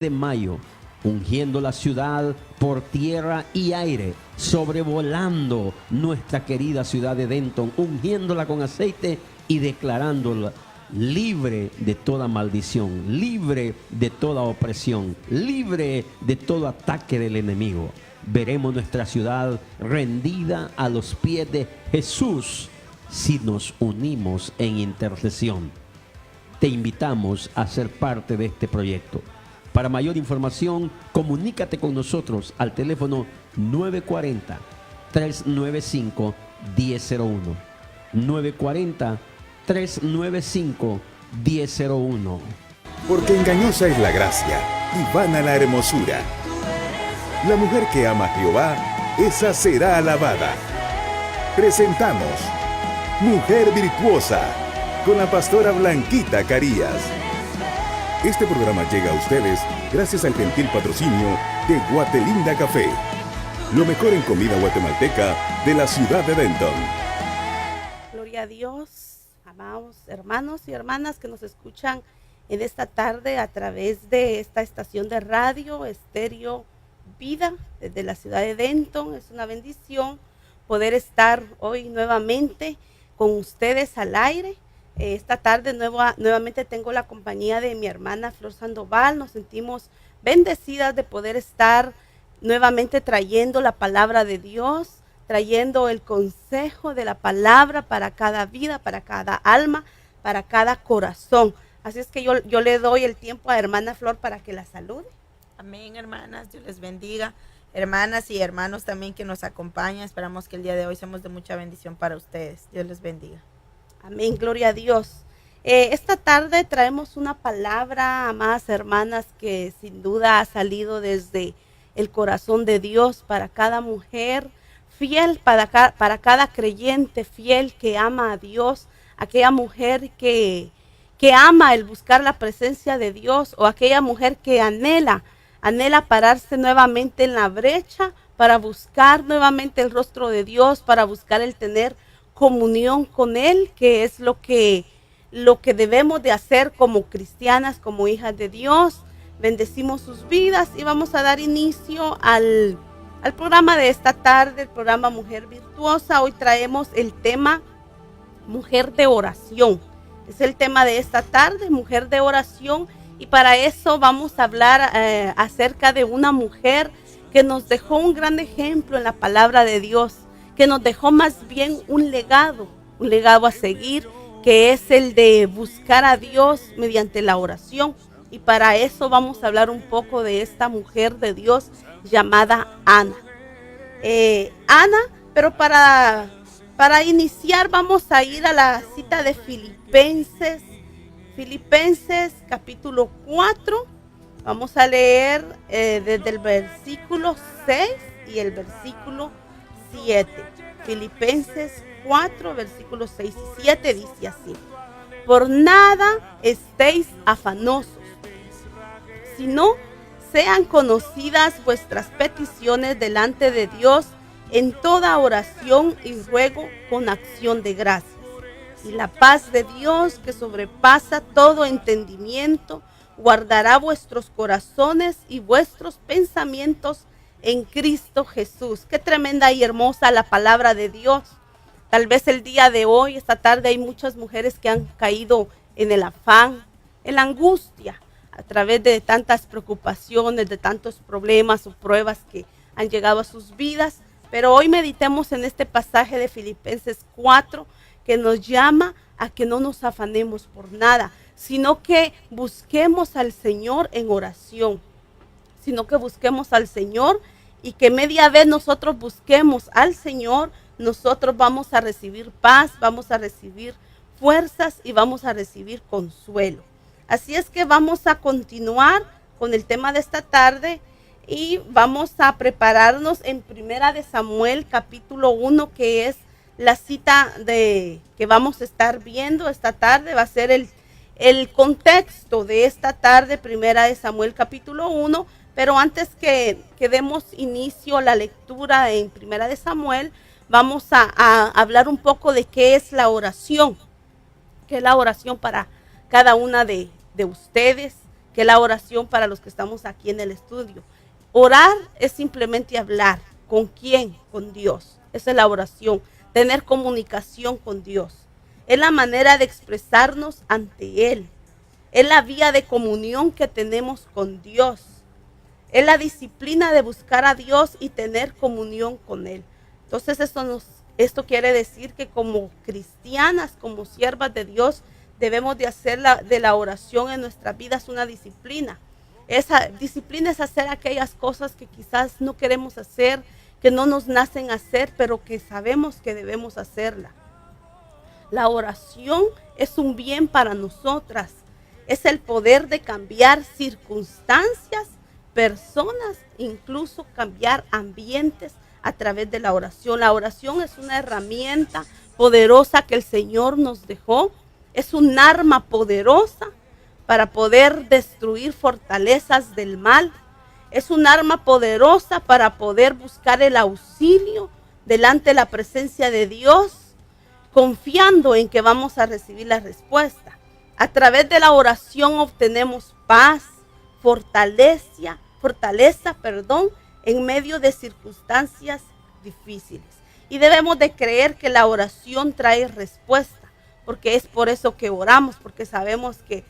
de mayo, ungiendo la ciudad por tierra y aire, sobrevolando nuestra querida ciudad de Denton, ungiéndola con aceite y declarándola libre de toda maldición, libre de toda opresión, libre de todo ataque del enemigo. Veremos nuestra ciudad rendida a los pies de Jesús si nos unimos en intercesión. Te invitamos a ser parte de este proyecto. Para mayor información, comunícate con nosotros al teléfono 940-395-1001. 940-395-1001. Porque engañosa es la gracia y vana la hermosura. La mujer que ama a Jehová, esa será alabada. Presentamos Mujer Virtuosa con la pastora Blanquita Carías. Este programa llega a ustedes gracias al gentil patrocinio de Guatelinda Café, lo mejor en comida guatemalteca de la ciudad de Denton. Gloria a Dios, amados hermanos y hermanas que nos escuchan en esta tarde a través de esta estación de radio, Estéreo Vida, desde la ciudad de Denton. Es una bendición poder estar hoy nuevamente con ustedes al aire. Esta tarde nuevamente tengo la compañía de mi hermana Flor Sandoval. Nos sentimos bendecidas de poder estar nuevamente trayendo la palabra de Dios, trayendo el consejo de la palabra para cada vida, para cada alma, para cada corazón. Así es que yo le doy el tiempo a hermana Flor para que la salude. Amén, hermanas, Dios les bendiga. Hermanas y hermanos también que nos acompañan. Esperamos que el día de hoy seamos de mucha bendición para ustedes. Dios les bendiga. Amén, gloria a Dios. Esta tarde traemos una palabra, amadas hermanas, que sin duda ha salido desde el corazón de Dios para cada mujer fiel, para cada creyente fiel que ama a Dios, aquella mujer que ama el buscar la presencia de Dios, o aquella mujer que anhela pararse nuevamente en la brecha para buscar nuevamente el rostro de Dios, para buscar el tener comunión con Él, que es lo que debemos de hacer como cristianas, como hijas de Dios. Bendecimos sus vidas y vamos a dar inicio al programa de esta tarde, el programa Mujer Virtuosa. Hoy traemos el tema Mujer de Oración. Es el tema de esta tarde, Mujer de Oración, y para eso vamos a hablar acerca de una mujer que nos dejó un gran ejemplo en la palabra de Dios, que nos dejó más bien un legado a seguir, que es el de buscar a Dios mediante la oración. Y para eso vamos a hablar un poco de esta mujer de Dios llamada Ana. Pero para iniciar vamos a ir a la cita de Filipenses capítulo 4. Vamos a leer desde el versículo 6 y el versículo 7. Filipenses 4, versículos 6 y 7 dice así: por nada estéis afanosos, sino sean conocidas vuestras peticiones delante de Dios en toda oración y ruego con acción de gracias. Y la paz de Dios, que sobrepasa todo entendimiento, guardará vuestros corazones y vuestros pensamientos en Cristo Jesús. Qué tremenda y hermosa la palabra de Dios. Tal vez el día de hoy, esta tarde, hay muchas mujeres que han caído en el afán, en la angustia, a través de tantas preocupaciones, de tantos problemas o pruebas que han llegado a sus vidas. Pero hoy meditemos en este pasaje de Filipenses 4, que nos llama a que no nos afanemos por nada, sino que busquemos al Señor en oración, y que media vez nosotros busquemos al Señor, nosotros vamos a recibir paz, vamos a recibir fuerzas y vamos a recibir consuelo. Así es que vamos a continuar con el tema de esta tarde y vamos a prepararnos en Primera de Samuel capítulo 1, que es la cita que vamos a estar viendo esta tarde. Va a ser el contexto de esta tarde, Primera de Samuel capítulo 1. Pero antes que demos inicio a la lectura en Primera de Samuel, vamos a hablar un poco de qué es la oración. ¿Qué es la oración para cada una de ustedes? que es la oración para los que estamos aquí en el estudio. Orar es simplemente hablar. ¿Con quién? Con Dios. Esa es la oración. Tener comunicación con Dios. Es la manera de expresarnos ante Él. Es la vía de comunión que tenemos con Dios. Es la disciplina de buscar a Dios y tener comunión con Él. Entonces esto quiere decir que como cristianas, como siervas de Dios, debemos de hacer de la oración en nuestras vidas una disciplina. Esa disciplina es hacer aquellas cosas que quizás no queremos hacer, que no nos nacen hacer, pero que sabemos que debemos hacerla. La oración es un bien para nosotras. Es el poder de cambiar circunstancias, personas, incluso cambiar ambientes a través de la oración. La oración es una herramienta poderosa que el Señor nos dejó. Es un arma poderosa para poder destruir fortalezas del mal. Es un arma poderosa para poder buscar el auxilio delante de la presencia de Dios, confiando en que vamos a recibir la respuesta. A través de la oración obtenemos paz, fortaleza, en medio de circunstancias difíciles. Y debemos de creer que la oración trae respuesta, porque es por eso que oramos, porque sabemos que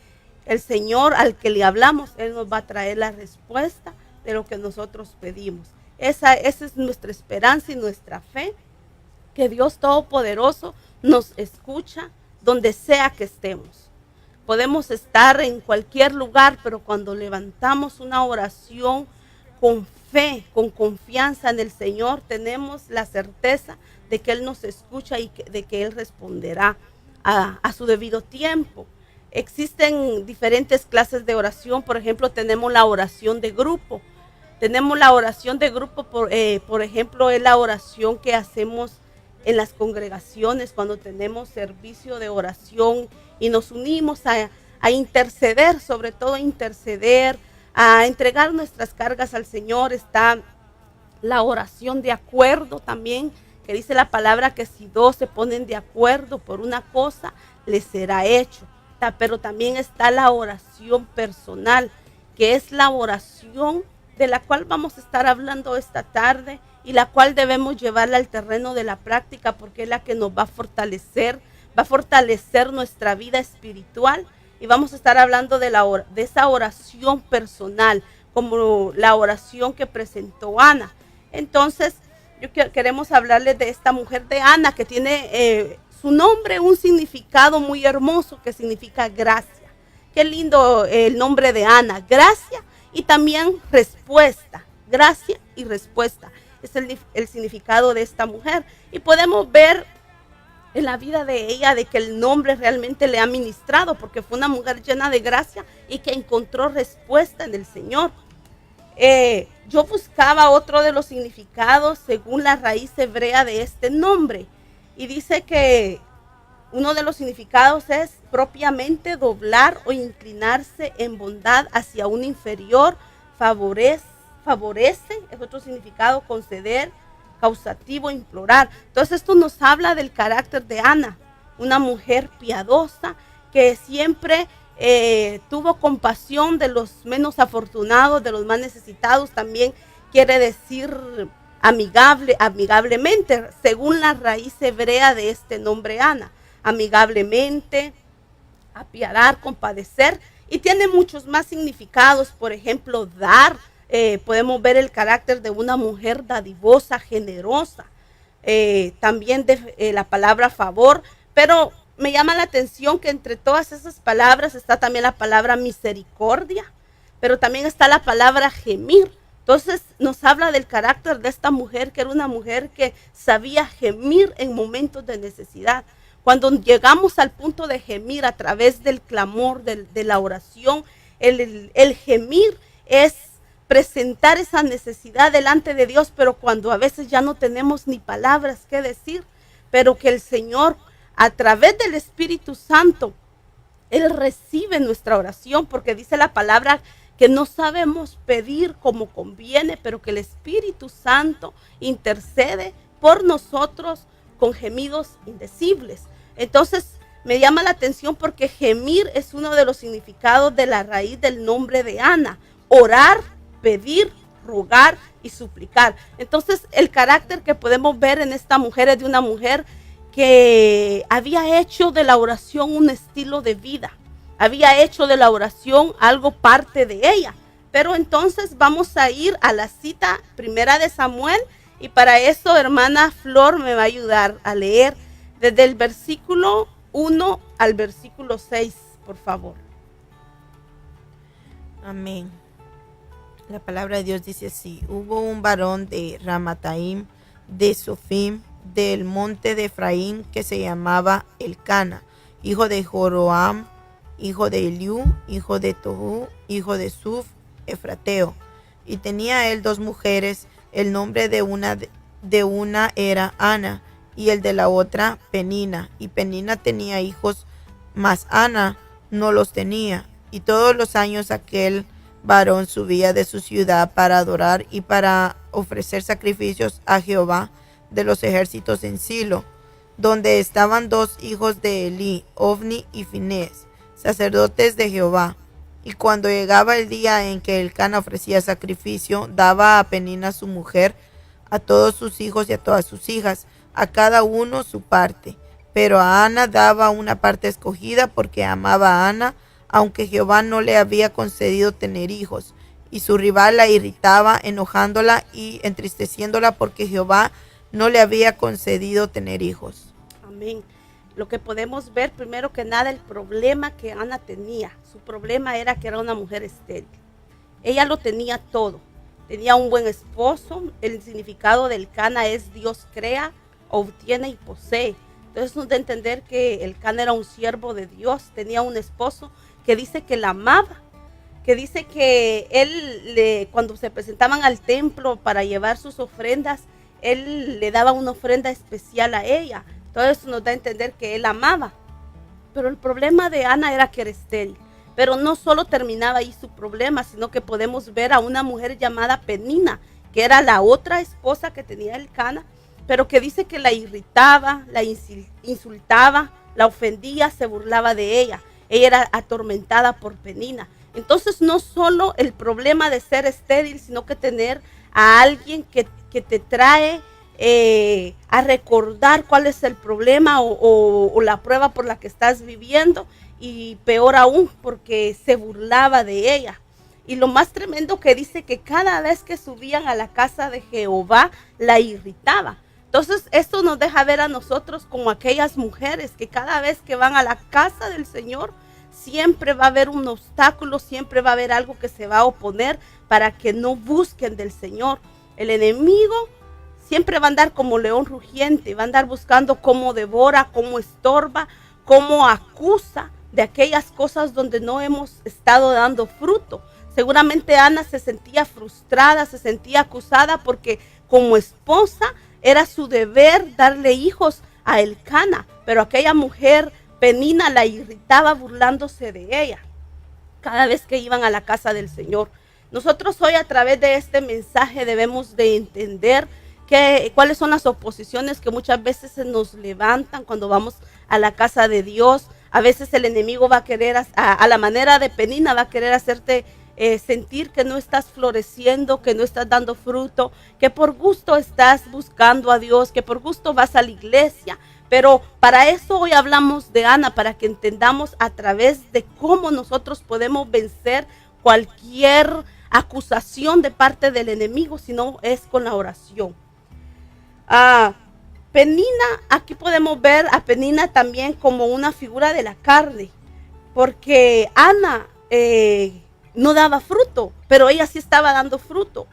el Señor al que le hablamos, Él nos va a traer la respuesta de lo que nosotros pedimos. Esa es nuestra esperanza y nuestra fe, que Dios Todopoderoso nos escucha donde sea que estemos. Podemos estar en cualquier lugar, pero cuando levantamos una oración con fe, con confianza en el Señor, tenemos la certeza de que Él nos escucha y de que Él responderá a su debido tiempo. Existen diferentes clases de oración. Por ejemplo, tenemos la oración de grupo. Tenemos la oración de grupo, por ejemplo, es la oración que hacemos en las congregaciones cuando tenemos servicio de oración y nos unimos a interceder, sobre todo a interceder, a entregar nuestras cargas al Señor. Está la oración de acuerdo también, que dice la palabra que si dos se ponen de acuerdo por una cosa, les será hecho. Pero también está la oración personal, que es la oración de la cual vamos a estar hablando esta tarde y la cual debemos llevarla al terreno de la práctica, porque es la que nos va a fortalecer nuestra vida espiritual, y vamos a estar hablando de esa oración personal, como la oración que presentó Ana. Entonces, queremos hablarles de esta mujer de Ana, que tiene su nombre un significado muy hermoso, que significa gracia. Qué lindo el nombre de Ana, gracia y también respuesta, gracia y respuesta. Es el significado de esta mujer. Y podemos ver en la vida de ella de que el nombre realmente le ha ministrado, porque fue una mujer llena de gracia y que encontró respuesta en el Señor. Yo buscaba otro de los significados según la raíz hebrea de este nombre, y dice que uno de los significados es propiamente doblar o inclinarse en bondad hacia un inferior, favorece, es otro significado, conceder, causativo, implorar. Entonces esto nos habla del carácter de Ana, una mujer piadosa que siempre tuvo compasión de los menos afortunados, de los más necesitados. También quiere decir amigablemente, según la raíz hebrea de este nombre Ana. Amigablemente, apiadar, compadecer, y tiene muchos más significados. Por ejemplo, dar. Podemos ver el carácter de una mujer dadivosa, generosa. También la palabra favor, pero me llama la atención que entre todas esas palabras está también la palabra misericordia, pero también está la palabra gemir. Entonces nos habla del carácter de esta mujer, que era una mujer que sabía gemir en momentos de necesidad. Cuando llegamos al punto de gemir a través del clamor, de la oración, el gemir es presentar esa necesidad delante de Dios, pero cuando a veces ya no tenemos ni palabras que decir, pero que el Señor, a través del Espíritu Santo, Él recibe nuestra oración, porque dice la palabra que no sabemos pedir como conviene, pero que el Espíritu Santo intercede por nosotros con gemidos indecibles. Entonces me llama la atención porque gemir es uno de los significados de la raíz del nombre de Ana. Orar, pedir, rogar y suplicar. Entonces, el carácter que podemos ver en esta mujer es de una mujer que había hecho de la oración un estilo de vida. Había hecho de la oración algo parte de ella. Pero entonces vamos a ir a la cita primera de Samuel, y para eso hermana Flor me va a ayudar a leer desde el versículo 1 al versículo 6, por favor. Amén. La palabra de Dios dice así: hubo un varón de Ramataim, de Sofim, del monte de Efraín, que se llamaba Elcana, hijo de Joroam, hijo de Eliú, hijo de Tohu, hijo de Suf, Efrateo. Y tenía él 2 mujeres, el nombre de una era Ana, y el de la otra Penina. Y Penina tenía hijos, mas Ana no los tenía. Y todos los años aquel varón subía de su ciudad para adorar y para ofrecer sacrificios a Jehová de los ejércitos en Silo, donde estaban 2 hijos de Elí, Ofni y Finés, sacerdotes de Jehová. Y cuando llegaba el día en que Elcana ofrecía sacrificio, daba a Penina su mujer, a todos sus hijos y a todas sus hijas, a cada uno su parte. Pero a Ana daba una parte escogida, porque amaba a Ana, aunque Jehová no le había concedido tener hijos. Y su rival la irritaba, enojándola y entristeciéndola, porque Jehová no le había concedido tener hijos. Amén. Lo que podemos ver, primero que nada, el problema que Ana tenía. Su problema era que era una mujer estéril. Ella lo tenía todo. Tenía un buen esposo. El significado del Elcana es Dios crea, obtiene y posee. Entonces nos da a entender que Elcana era un siervo de Dios. Tenía un esposo que dice que la amaba, que dice que él, cuando se presentaban al templo para llevar sus ofrendas, él le daba una ofrenda especial a ella. Todo eso nos da a entender que él amaba. Pero el problema de Ana era que era estéril. Pero no solo terminaba ahí su problema, sino que podemos ver a una mujer llamada Penina, que era la otra esposa que tenía Elcana, pero que dice que la irritaba, la insultaba, la ofendía, se burlaba de ella. Ella era atormentada por Penina. Entonces, no solo el problema de ser estéril, sino que tener a alguien que te trae a recordar cuál es el problema o la prueba por la que estás viviendo, y peor aún porque se burlaba de ella. Y lo más tremendo que dice que cada vez que subían a la casa de Jehová la irritaba. Entonces esto nos deja ver a nosotros como aquellas mujeres que cada vez que van a la casa del Señor siempre va a haber un obstáculo, siempre va a haber algo que se va a oponer para que no busquen del Señor. El enemigo siempre va a andar como león rugiente, va a andar buscando cómo devora, cómo estorba, cómo acusa de aquellas cosas donde no hemos estado dando fruto. Seguramente Ana se sentía frustrada, se sentía acusada porque como esposa era su deber darle hijos a Elcana, pero aquella mujer Penina la irritaba burlándose de ella cada vez que iban a la casa del Señor. Nosotros hoy a través de este mensaje debemos de entender cuáles son las oposiciones que muchas veces se nos levantan cuando vamos a la casa de Dios. A veces el enemigo va a querer, a la manera de Penina, va a querer hacerte sentir que no estás floreciendo, que no estás dando fruto, que por gusto estás buscando a Dios, que por gusto vas a la iglesia. Pero para eso hoy hablamos de Ana, para que entendamos a través de cómo nosotros podemos vencer cualquier acusación de parte del enemigo, si no es con la oración. Penina, aquí podemos ver a Penina también como una figura de la carne, porque Ana no daba fruto, pero ella sí estaba dando fruto.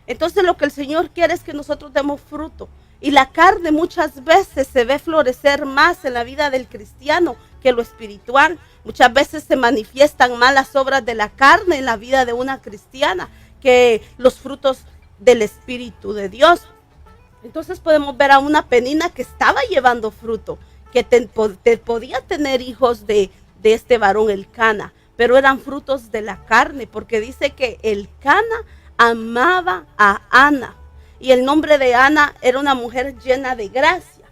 Entonces lo que el Señor quiere es que nosotros demos fruto. Y la carne muchas veces se ve florecer más en la vida del cristiano que lo espiritual. Muchas veces se manifiestan malas obras de la carne en la vida de una cristiana que los frutos del Espíritu de Dios. Entonces podemos ver a una Penina que estaba llevando fruto, que podía tener hijos de este varón Elcana, pero eran frutos de la carne, porque dice que Elcana amaba a Ana. Y el nombre de Ana era una mujer llena de gracia.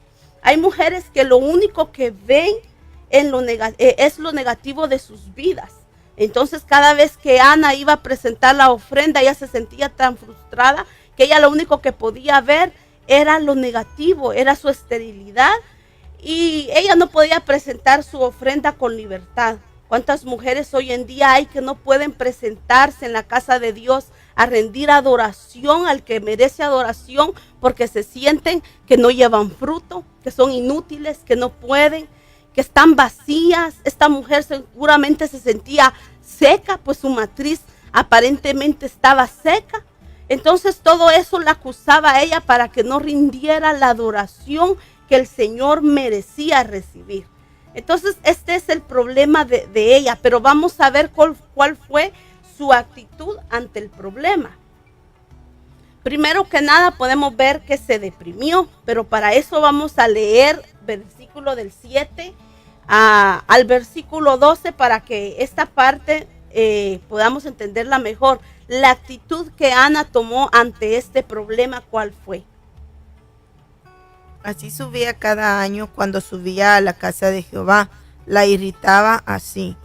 Hay mujeres que lo único que ven es lo negativo de sus vidas. Entonces cada vez que Ana iba a presentar la ofrenda, ella se sentía tan frustrada que ella lo único que podía ver era lo negativo, era su esterilidad, y ella no podía presentar su ofrenda con libertad. ¿Cuántas mujeres hoy en día hay que no pueden presentarse en la casa de Dios a rendir adoración al que merece adoración porque se sienten que no llevan fruto, que son inútiles, que no pueden, que están vacías? Esta mujer seguramente se sentía seca, pues su matriz aparentemente estaba seca. Entonces todo eso la acusaba a ella para que no rindiera la adoración que el Señor merecía recibir. Entonces este es el problema de ella, pero vamos a ver cuál fue su actitud ante el problema. Primero que nada podemos ver que se deprimió, pero para eso vamos a leer versículo del 7 al versículo 12 para que esta parte podamos entenderla mejor. La actitud que Ana tomó ante este problema, ¿cuál fue? Así subía cada año cuando subía a la casa de Jehová. La irritaba así,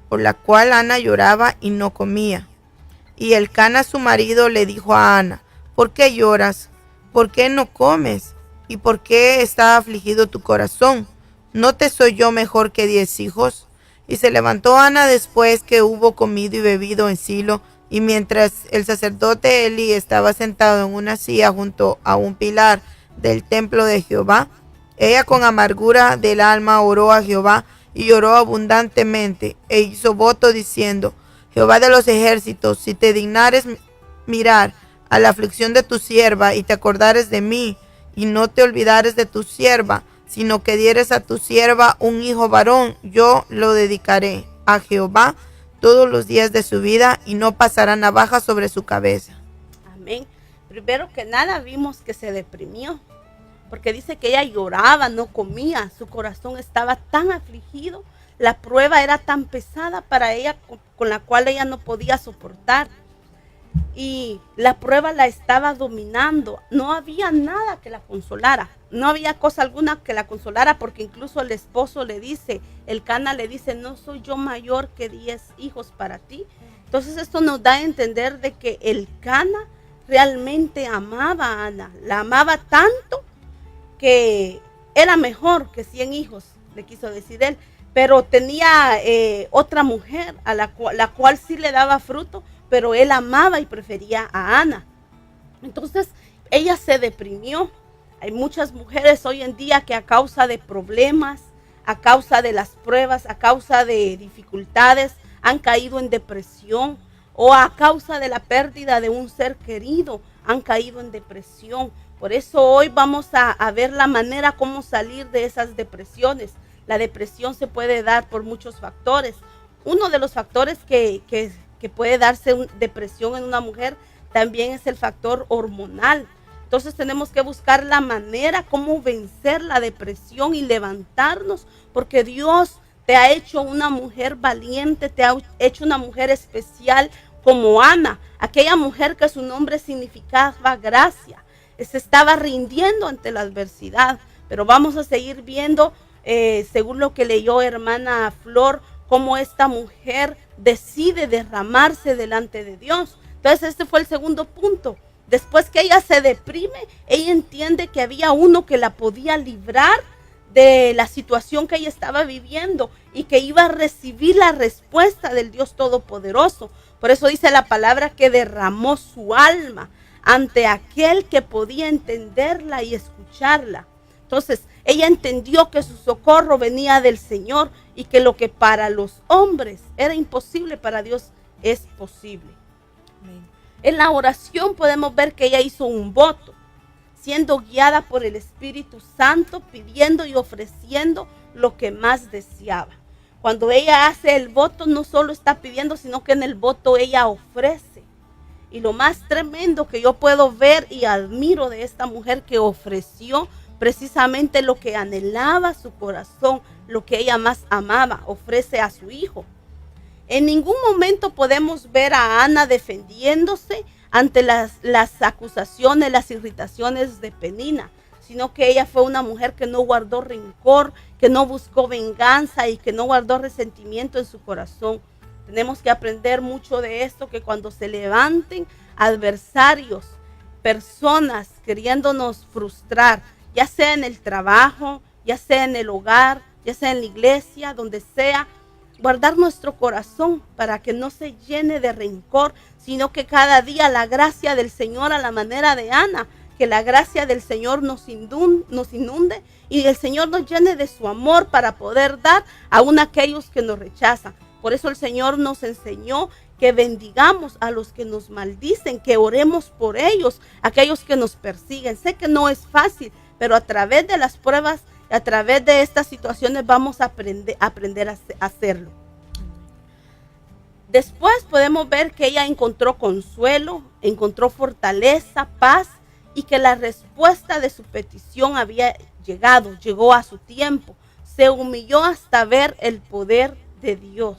por la cual Ana lloraba y no comía. Y Elcana su marido le dijo a Ana: ¿por qué lloras? ¿Por qué no comes? ¿Y por qué está afligido tu corazón? ¿No te soy yo mejor que 10 hijos? Y se levantó Ana después que hubo comido y bebido en Silo, y mientras el sacerdote Eli estaba sentado en una silla junto a un pilar del templo de Jehová, ella con amargura del alma oró a Jehová y lloró abundantemente, e hizo voto diciendo: Jehová de los ejércitos, si te dignares mirar a la aflicción de tu sierva y te acordares de mí, y no te olvidares de tu sierva, sino que dieres a tu sierva un hijo varón, yo lo dedicaré a Jehová todos los días de su vida, y no pasará navaja sobre su cabeza. Amén. Primero que nada vimos que se deprimió, porque dice que ella lloraba, no comía, su corazón estaba tan afligido, la prueba era tan pesada para ella con la cual ella no podía soportar, y la prueba la estaba dominando. No había nada que la consolara, no había cosa alguna que la consolara, porque incluso el esposo le dice, Elcana le dice: no soy yo mayor que 10 hijos para ti. Entonces esto nos da a entender de que Elcana realmente amaba a Ana, la amaba tanto que era mejor que 100 hijos, le quiso decir él, pero tenía otra mujer a la cual sí le daba fruto, pero él amaba y prefería a Ana. Entonces ella se deprimió. Hay muchas mujeres hoy en día que a causa de problemas, a causa de las pruebas, a causa de dificultades, han caído en depresión, o a causa de la pérdida de un ser querido, han caído en depresión. Por eso hoy vamos a ver la manera cómo salir de esas depresiones. La depresión se puede dar por muchos factores. Uno de los factores que puede darse depresión en una mujer también es el factor hormonal. Entonces tenemos que buscar la manera cómo vencer la depresión y levantarnos, porque Dios te ha hecho una mujer valiente, te ha hecho una mujer especial como Ana, aquella mujer que su nombre significaba gracia. Se estaba rindiendo ante la adversidad, pero vamos a seguir viendo, según lo que leyó hermana Flor, cómo esta mujer decide derramarse delante de Dios. Entonces este fue el segundo punto. Después que ella se deprime, ella entiende que había uno que la podía librar de la situación que ella estaba viviendo y que iba a recibir la respuesta del Dios Todopoderoso. Por eso dice la palabra que derramó su alma ante aquel que podía entenderla y escucharla. Entonces ella entendió que su socorro venía del Señor y que lo que para los hombres era imposible, para Dios es posible. Amén. En la oración podemos ver que ella hizo un voto, siendo guiada por el Espíritu Santo, pidiendo y ofreciendo lo que más deseaba. Cuando ella hace el voto, no solo está pidiendo, sino que en el voto ella ofrece. Y lo más tremendo que yo puedo ver y admiro de esta mujer, que ofreció precisamente lo que anhelaba su corazón, lo que ella más amaba, ofrece a su hijo. En ningún momento podemos ver a Ana defendiéndose ante las acusaciones, las irritaciones de Penina, sino que ella fue una mujer que no guardó rencor, que no buscó venganza y que no guardó resentimiento en su corazón. Tenemos que aprender mucho de esto, que cuando se levanten adversarios, personas queriéndonos frustrar, ya sea en el trabajo, ya sea en el hogar, ya sea en la iglesia, donde sea, guardar nuestro corazón para que no se llene de rencor, sino que cada día la gracia del Señor, a la manera de Ana, que la gracia del Señor nos inunde y el Señor nos llene de su amor para poder dar aún a aquellos que nos rechazan. Por eso el Señor nos enseñó que bendigamos a los que nos maldicen, que oremos por ellos, aquellos que nos persiguen. Sé que no es fácil, pero a través de las pruebas, a través de estas situaciones vamos a aprender a hacerlo. Después podemos ver que ella encontró consuelo, encontró fortaleza, paz, y que la respuesta de su petición había llegó a su tiempo. Se humilló hasta ver el poder de Dios.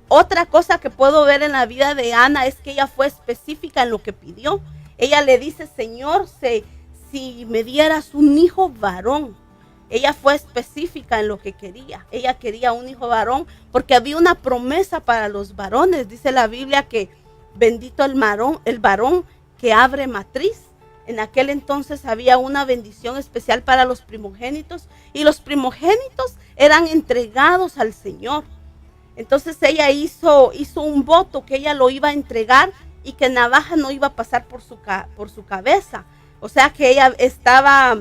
Otra cosa que puedo ver en la vida de Ana es que ella fue específica en lo que pidió. Ella le dice: Señor, si me dieras un hijo varón. Ella fue específica en lo que quería. Ella quería un hijo varón porque había una promesa para los varones. Dice la Biblia que bendito el varón que abre matriz. En aquel entonces había una bendición especial para los primogénitos y los primogénitos eran entregados al Señor. Entonces ella hizo un voto que ella lo iba a entregar y que navaja no iba a pasar por su cabeza. O sea que ella estaba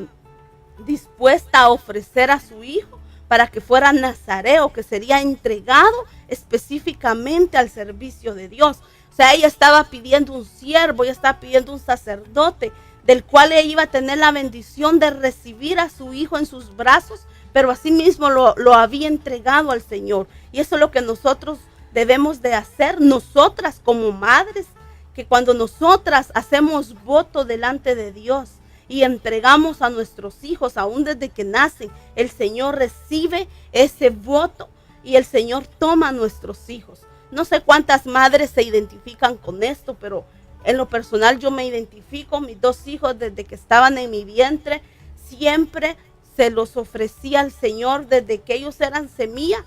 dispuesta a ofrecer a su hijo para que fuera nazareo, que sería entregado específicamente al servicio de Dios. O sea, ella estaba pidiendo un siervo, ella estaba pidiendo un sacerdote, del cual ella iba a tener la bendición de recibir a su hijo en sus brazos, pero asimismo lo había entregado al Señor. Y eso es lo que nosotros debemos de hacer, nosotras como madres, que cuando nosotras hacemos voto delante de Dios y entregamos a nuestros hijos, aún desde que nacen, el Señor recibe ese voto y el Señor toma a nuestros hijos. No sé cuántas madres se identifican con esto, pero en lo personal yo me identifico. Mis 2 hijos desde que estaban en mi vientre, siempre se los ofrecía al Señor desde que ellos eran semilla.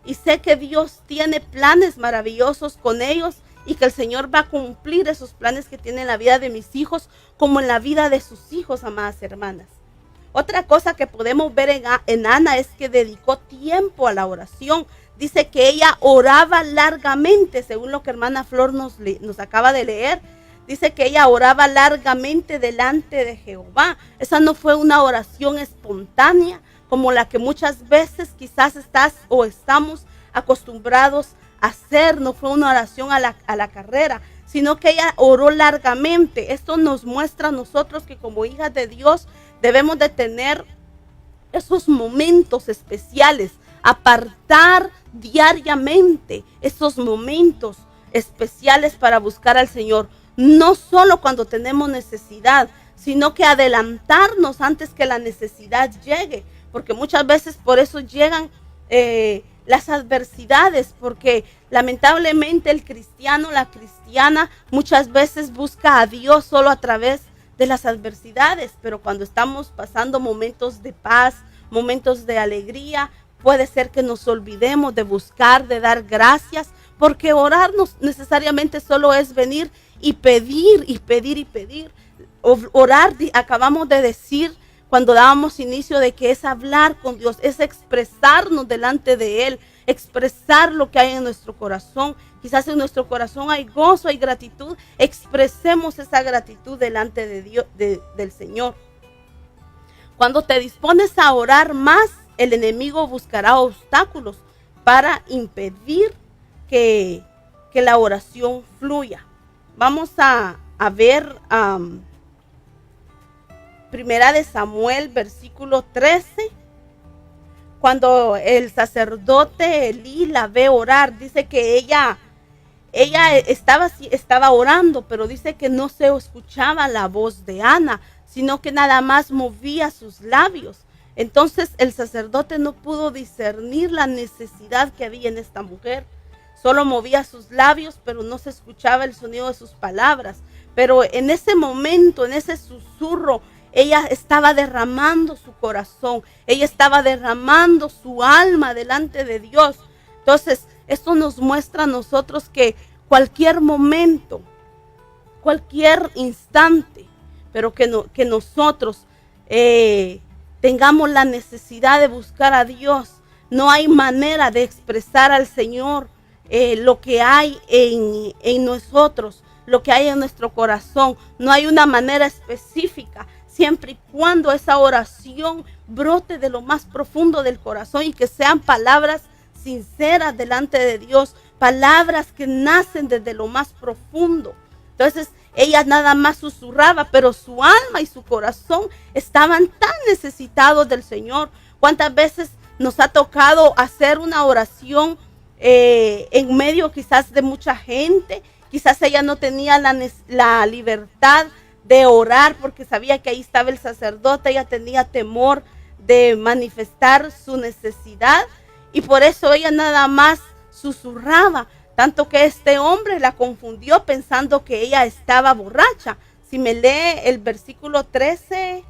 Y sé que Dios tiene planes maravillosos con ellos y que el Señor va a cumplir esos planes que tiene en la vida de mis hijos como en la vida de sus hijos, amadas hermanas. Otra cosa que podemos ver en Ana es que dedicó tiempo a la oración. Dice que ella oraba largamente, según lo que hermana Flor nos acaba de leer. Dice que ella oraba largamente delante de Jehová. Esa no fue una oración espontánea como la que muchas veces quizás estamos acostumbrados a hacer. No fue una oración a la carrera, sino que ella oró largamente. Esto nos muestra a nosotros que como hijas de Dios debemos de tener esos momentos especiales, apartar diariamente esos momentos especiales para buscar al Señor. No solo cuando tenemos necesidad, sino que adelantarnos antes que la necesidad llegue, porque muchas veces por eso llegan las adversidades, porque lamentablemente el cristiano, la cristiana, muchas veces busca a Dios solo a través de las adversidades, pero cuando estamos pasando momentos de paz, momentos de alegría, puede ser que nos olvidemos de buscar, de dar gracias, porque orar no necesariamente solo es venir y pedir y pedir y pedir. Orar, acabamos de decir cuando dábamos inicio, de que es hablar con Dios, es expresarnos delante de Él, expresar lo que hay en nuestro corazón. Quizás en nuestro corazón hay gozo, hay gratitud. Expresemos esa gratitud delante de Dios, del Señor. Cuando te dispones a orar más, el enemigo buscará obstáculos para impedir que la oración fluya. Vamos a ver Primera de Samuel, versículo 13. Cuando el sacerdote Elí la ve orar, dice que ella estaba orando, pero dice que no se escuchaba la voz de Ana, sino que nada más movía sus labios. Entonces el sacerdote no pudo discernir la necesidad que había en esta mujer. Solo movía sus labios, pero no se escuchaba el sonido de sus palabras. Pero en ese momento, en ese susurro, ella estaba derramando su corazón, ella estaba derramando su alma delante de Dios. Entonces, esto nos muestra a nosotros que cualquier momento, cualquier instante, pero que nosotros tengamos la necesidad de buscar a Dios. No hay manera de expresar al Señor lo que hay en nosotros, lo que hay en nuestro corazón. No hay una manera específica, siempre y cuando esa oración brote de lo más profundo del corazón y que sean palabras sinceras delante de Dios, palabras que nacen desde lo más profundo. Entonces ella nada más susurraba, pero su alma y su corazón estaban tan necesitados del Señor. ¿Cuántas veces nos ha tocado hacer una oración en medio quizás de mucha gente? Quizás ella no tenía la libertad de orar porque sabía que ahí estaba el sacerdote. Ella tenía temor de manifestar su necesidad y por eso ella nada más susurraba, tanto que este hombre la confundió pensando que ella estaba borracha. Si me lee el versículo 13,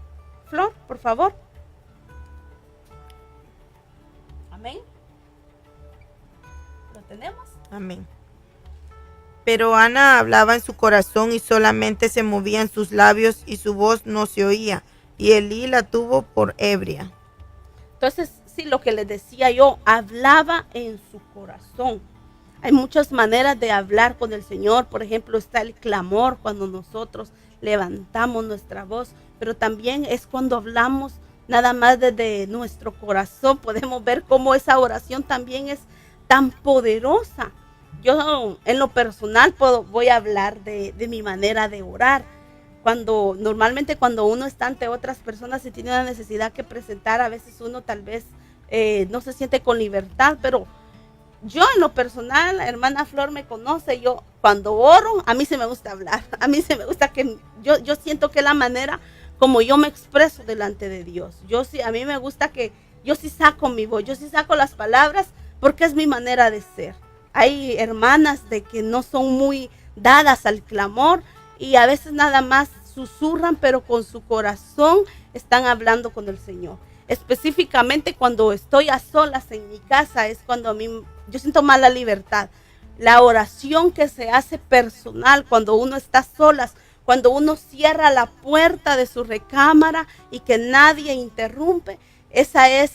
Flor, por favor. Amén. ¿Lo tenemos? Amén. Pero Ana hablaba en su corazón y solamente se movían sus labios y su voz no se oía. Y Elí la tuvo por ebria. Entonces, sí, lo que les decía yo, hablaba en su corazón. Hay muchas maneras de hablar con el Señor. Por ejemplo, está el clamor cuando nosotros levantamos nuestra voz. Pero también es cuando hablamos nada más desde nuestro corazón. Podemos ver cómo esa oración también es tan poderosa. Yo en lo personal voy a hablar de mi manera de orar. Normalmente cuando uno está ante otras personas y tiene una necesidad que presentar, a veces uno tal vez no se siente con libertad, pero yo en lo personal, la hermana Flor me conoce, yo cuando oro, a mí se me gusta hablar, a mí se me gusta que yo siento que es la manera como yo me expreso delante de Dios. A mí me gusta que yo sí saco mi voz, yo sí saco las palabras porque es mi manera de ser. Hay hermanas de que no son muy dadas al clamor y a veces nada más susurran, pero con su corazón están hablando con el Señor. Específicamente cuando estoy a solas en mi casa es cuando a mí yo siento más la libertad. La oración que se hace personal cuando uno está solas, cuando uno cierra la puerta de su recámara y que nadie interrumpe, esa es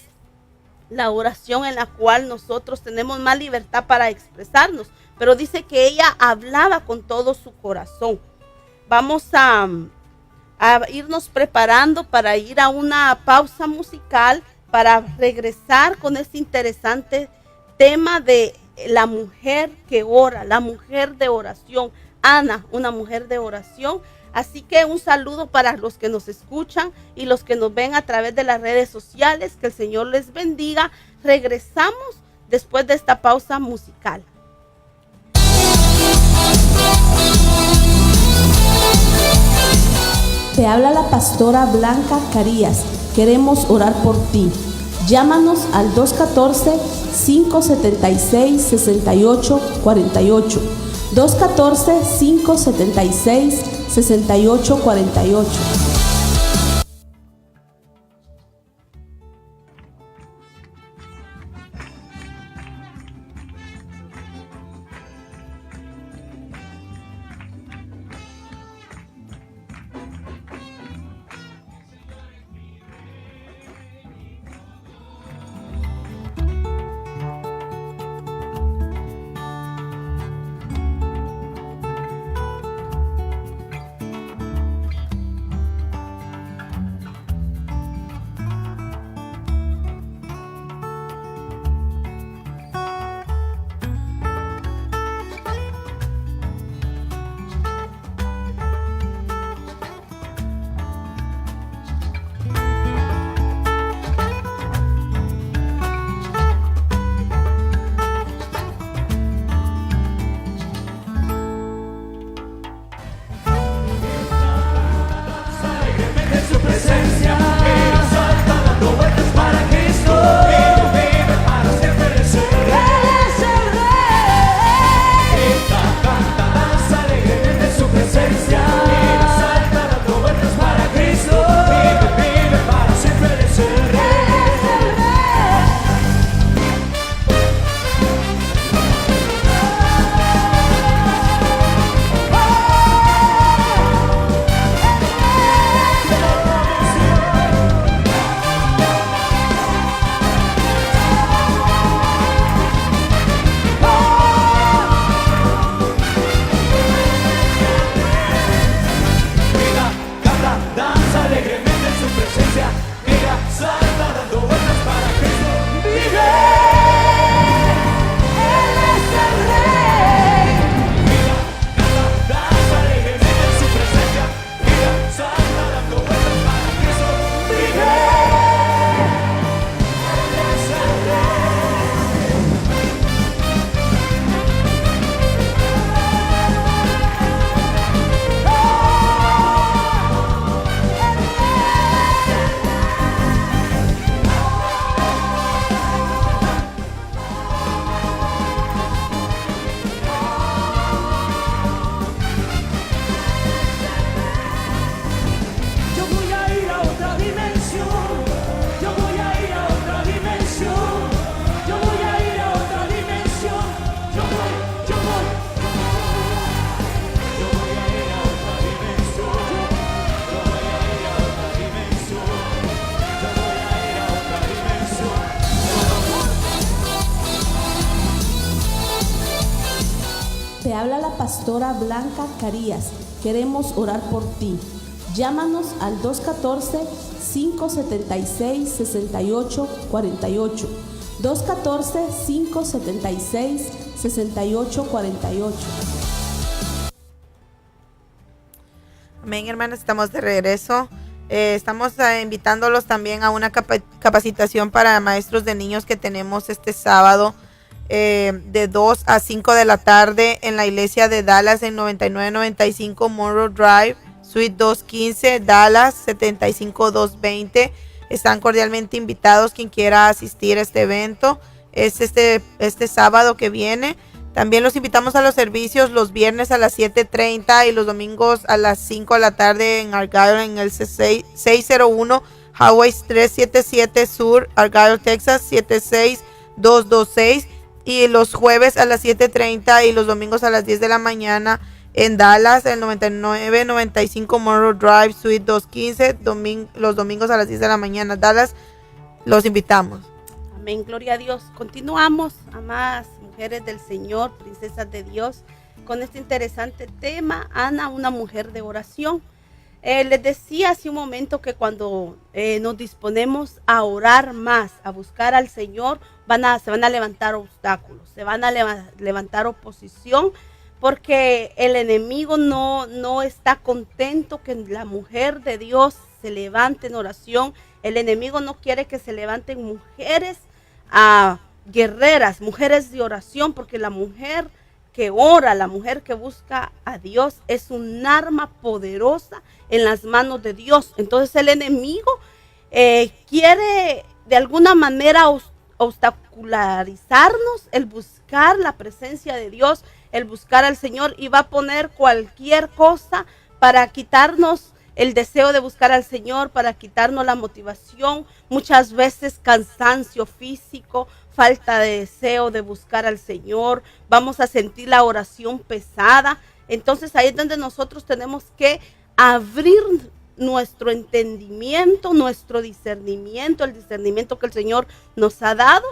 la oración en la cual nosotros tenemos más libertad para expresarnos. Pero dice que ella hablaba con todo su corazón. Vamos a irnos preparando para ir a una pausa musical para regresar con este interesante tema de la mujer que ora, la mujer de oración. Ana, una mujer de oración. Así que un saludo para los que nos escuchan y los que nos ven a través de las redes sociales. Que el Señor les bendiga. Regresamos después de esta pausa musical. Te habla la pastora Blanca Carías. Queremos orar por ti. Llámanos al 214-576-6848. 214-576-6848. Pastora Blanca Carías. Queremos orar por ti. Llámanos al 214-576-6848. 214-576-6848. Amén, hermanas, estamos de regreso. Estamos invitándolos también a una capacitación para maestros de niños que tenemos este sábado de 2 a 5 de la tarde en la iglesia de Dallas en 9995 Monroe Drive, Suite 215, Dallas 75220. Están cordialmente invitados quien quiera asistir a este evento. Es este sábado que viene. También los invitamos a los servicios los viernes a las 7:30 y los domingos a las 5 de la tarde en Argyle, en el 601 Highway 377 Sur, Argyle, Texas 76226. Y los jueves a las 7:30 y los domingos a las 10 de la mañana en Dallas, el 9995 Monroe Drive, Suite 215, los domingos a las 10 de la mañana. Dallas, los invitamos. Amén, gloria a Dios. Continuamos, amadas mujeres del Señor, princesas de Dios, con este interesante tema, Ana, una mujer de oración. Les decía hace un momento que cuando nos disponemos a orar más, a buscar al Señor, se van a levantar obstáculos, se van a levantar oposición, porque el enemigo no está contento que la mujer de Dios se levante en oración. El enemigo no quiere que se levanten mujeres guerreras, mujeres de oración, porque la mujer que ora, la mujer que busca a Dios es un arma poderosa en las manos de Dios. Entonces el enemigo quiere de alguna manera obstacularizarnos el buscar la presencia de Dios, el buscar al Señor, y va a poner cualquier cosa para quitarnos el deseo de buscar al Señor, para quitarnos la motivación, muchas veces cansancio físico, falta de deseo de buscar al Señor, vamos a sentir la oración pesada. Entonces ahí es donde nosotros tenemos que abrir nuestro entendimiento, nuestro discernimiento, el discernimiento que el Señor nos ha dado,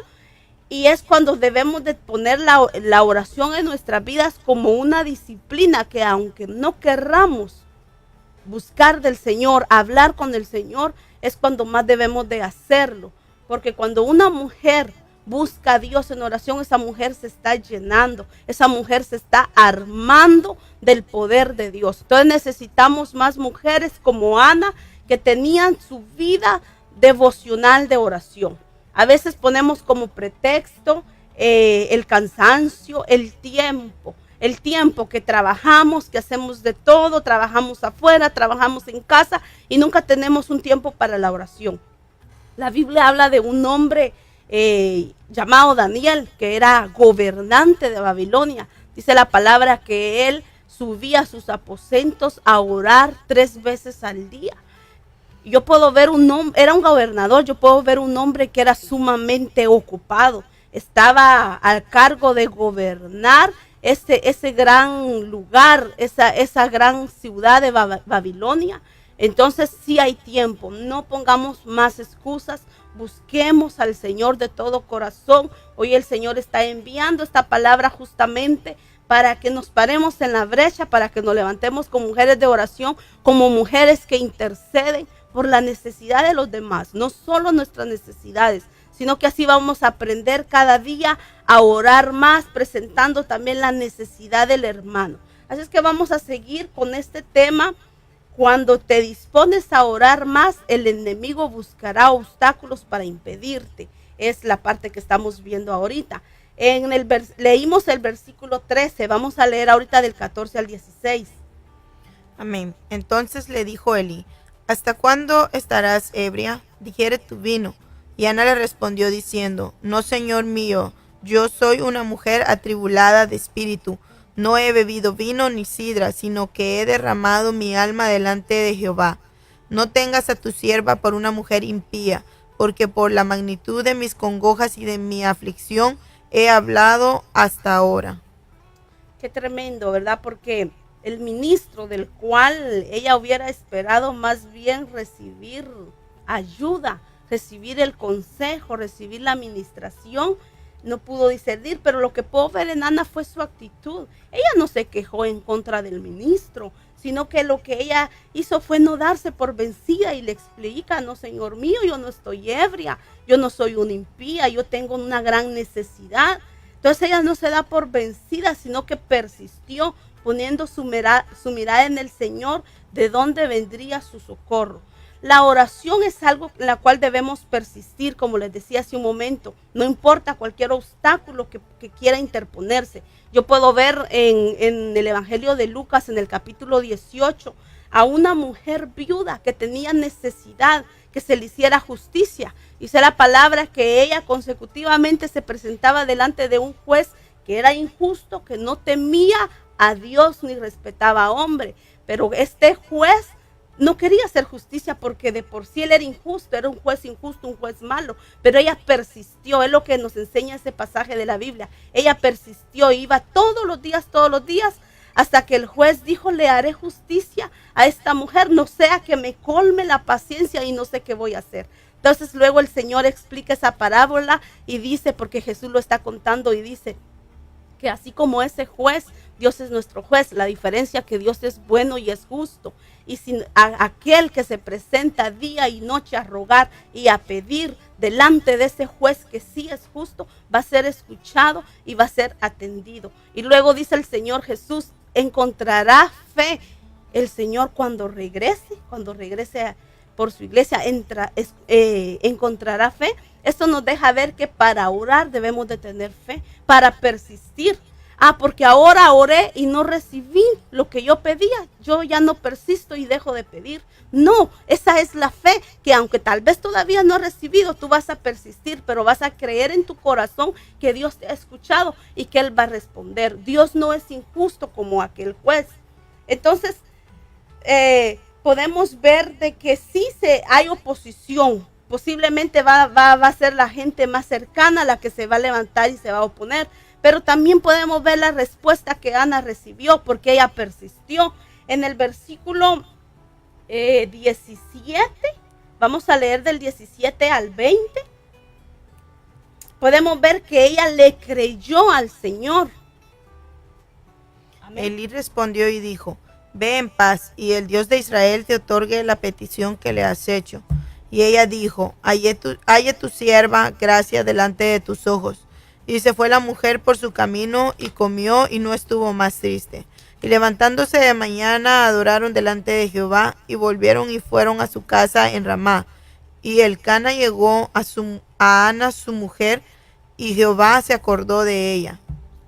y es cuando debemos de poner la oración en nuestras vidas como una disciplina que, aunque no querramos buscar del Señor, hablar con el Señor, es cuando más debemos de hacerlo, porque cuando una mujer busca a Dios en oración, esa mujer se está llenando, esa mujer se está armando del poder de Dios. Entonces necesitamos más mujeres como Ana, que tenían su vida devocional de oración. A veces ponemos como pretexto el cansancio, el tiempo que trabajamos, que hacemos de todo, trabajamos afuera, trabajamos en casa y nunca tenemos un tiempo para la oración. La Biblia habla de un hombre llamado Daniel, que era gobernante de Babilonia. Dice la palabra que él subía a sus aposentos a orar 3 veces al día. Yo puedo ver un hombre, era un gobernador, yo puedo ver un hombre que era sumamente ocupado, estaba a cargo de gobernar ese gran lugar, esa gran ciudad de Babilonia. Entonces sí hay tiempo, no pongamos más excusas, busquemos al Señor de todo corazón. Hoy el Señor está enviando esta palabra justamente para que nos paremos en la brecha, para que nos levantemos como mujeres de oración, como mujeres que interceden por la necesidad de los demás, no solo nuestras necesidades, sino que así vamos a aprender cada día a orar más, presentando también la necesidad del hermano. Así es que vamos a seguir con este tema. Cuando te dispones a orar más, el enemigo buscará obstáculos para impedirte. Es la parte que estamos viendo ahorita. Leímos el versículo 13, vamos a leer ahorita del 14 al 16. Amén. Entonces le dijo Elí: ¿hasta cuándo estarás ebria? Digiere tu vino. Y Ana le respondió diciendo: no, señor mío, yo soy una mujer atribulada de espíritu. No he bebido vino ni sidra, sino que he derramado mi alma delante de Jehová. No tengas a tu sierva por una mujer impía, porque por la magnitud de mis congojas y de mi aflicción he hablado hasta ahora. Qué tremendo, ¿verdad? Porque el ministro del cual ella hubiera esperado más bien recibir ayuda, recibir el consejo, recibir la administración, no pudo discernir, pero lo que puedo ver en Ana fue su actitud. Ella no se quejó en contra del ministro, sino que lo que ella hizo fue no darse por vencida y le explica: no, Señor mío, yo no estoy ebria, yo no soy una impía, yo tengo una gran necesidad. Entonces ella no se da por vencida, sino que persistió poniendo su mirada en el Señor, de dónde vendría su socorro. La oración es algo en la cual debemos persistir, como les decía hace un momento. No importa cualquier obstáculo que quiera interponerse. Yo puedo ver en el Evangelio de Lucas, en el capítulo 18, a una mujer viuda que tenía necesidad que se le hiciera justicia. Dice la palabra que ella consecutivamente se presentaba delante de un juez que era injusto, que no temía a Dios ni respetaba a hombre. Pero este juez no quería hacer justicia porque de por sí él era injusto, era un juez injusto, un juez malo, pero ella persistió. Es lo que nos enseña ese pasaje de la Biblia. Ella persistió, iba todos los días, hasta que el juez dijo: le haré justicia a esta mujer, no sea que me colme la paciencia y no sé qué voy a hacer. Entonces luego el Señor explica esa parábola y dice, porque Jesús lo está contando, y dice que así como ese juez, Dios es nuestro juez. La diferencia que Dios es bueno y es justo. Y si aquel que se presenta día y noche a rogar y a pedir delante de ese juez que sí es justo, va a ser escuchado y va a ser atendido. Y luego dice el Señor Jesús: encontrará fe el Señor cuando regrese por su iglesia, encontrará fe. Esto nos deja ver que para orar debemos de tener fe, para persistir. Porque ahora oré y no recibí lo que yo pedía, yo ya no persisto y dejo de pedir. No, esa es la fe, que aunque tal vez todavía no has recibido, tú vas a persistir, pero vas a creer en tu corazón que Dios te ha escuchado y que Él va a responder. Dios no es injusto como aquel juez. Entonces, podemos ver de que sí hay oposición. Posiblemente va a ser la gente más cercana la que se va a levantar y se va a oponer. Pero también podemos ver la respuesta que Ana recibió, porque ella persistió. En el versículo 17, vamos a leer del 17 al 20. Podemos ver que ella le creyó al Señor. Amén. Elí respondió y dijo: ve en paz, y el Dios de Israel te otorgue la petición que le has hecho. Y ella dijo: halle tu sierva gracia delante de tus ojos. Y se fue la mujer por su camino y comió y no estuvo más triste. Y levantándose de mañana adoraron delante de Jehová y volvieron y fueron a su casa en Ramá. Y Elcana llegó a Ana su mujer, y Jehová se acordó de ella.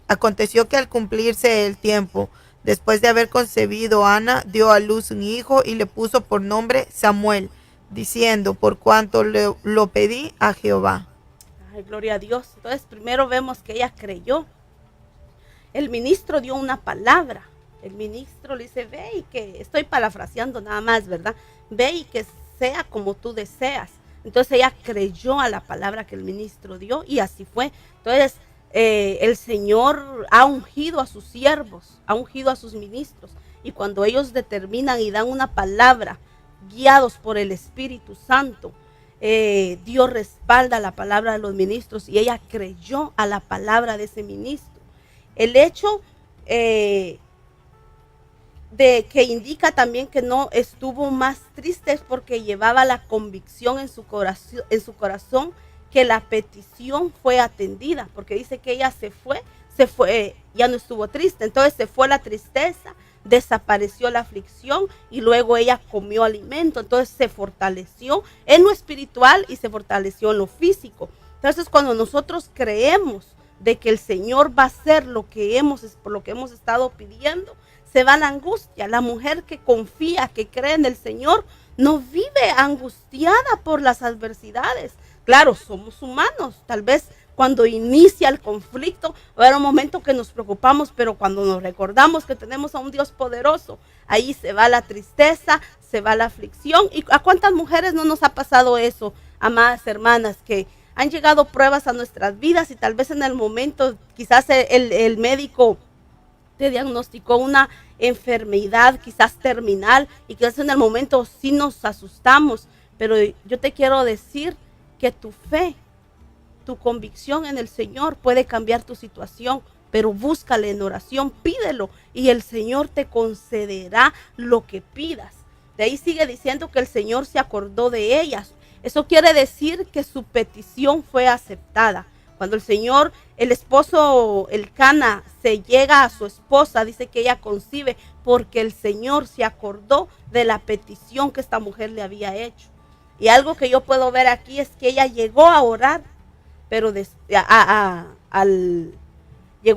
Aconteció que al cumplirse el tiempo, después de haber concebido, Ana dio a luz un hijo y le puso por nombre Samuel, diciendo: por cuanto lo pedí a Jehová. Ay, gloria a Dios. Entonces primero vemos que ella creyó. El ministro dio una palabra. El ministro le dice: ve y que, estoy parafraseando nada más, ¿verdad? Ve y que sea como tú deseas. Entonces ella creyó a la palabra que el ministro dio y así fue. Entonces el Señor ha ungido a sus siervos, ha ungido a sus ministros. Y cuando ellos determinan y dan una palabra, guiados por el Espíritu Santo, Dios respalda la palabra de los ministros y ella creyó a la palabra de ese ministro. El hecho de que indica también que no estuvo más triste es porque llevaba la convicción en su corazón que la petición fue atendida, porque dice que ella se fue, ya no estuvo triste. Entonces se fue la tristeza, desapareció la aflicción y luego ella comió alimento. Entonces se fortaleció en lo espiritual y se fortaleció en lo físico. Entonces cuando nosotros creemos de que el Señor va a hacer por lo que hemos estado pidiendo, se va la angustia. La mujer que confía, que cree en el Señor, no vive angustiada por las adversidades. Claro, somos humanos, tal vez cuando inicia el conflicto, va a haber un momento que nos preocupamos, pero cuando nos recordamos que tenemos a un Dios poderoso, ahí se va la tristeza, se va la aflicción. ¿Y a cuántas mujeres no nos ha pasado eso, amadas hermanas, que han llegado pruebas a nuestras vidas y tal vez en el momento, quizás el médico te diagnosticó una enfermedad quizás terminal y quizás en el momento sí nos asustamos, pero yo te quiero decir que tu fe tu convicción en el Señor puede cambiar tu situación, pero búscale en oración, pídelo y el Señor te concederá lo que pidas. De ahí sigue diciendo que el Señor se acordó de ellas. Eso quiere decir que su petición fue aceptada. Cuando el esposo, el Cana, se llega a su esposa, dice que ella concibe porque el Señor se acordó de la petición que esta mujer le había hecho. Y algo que yo puedo ver aquí es que ella llegó a orar, pero llegó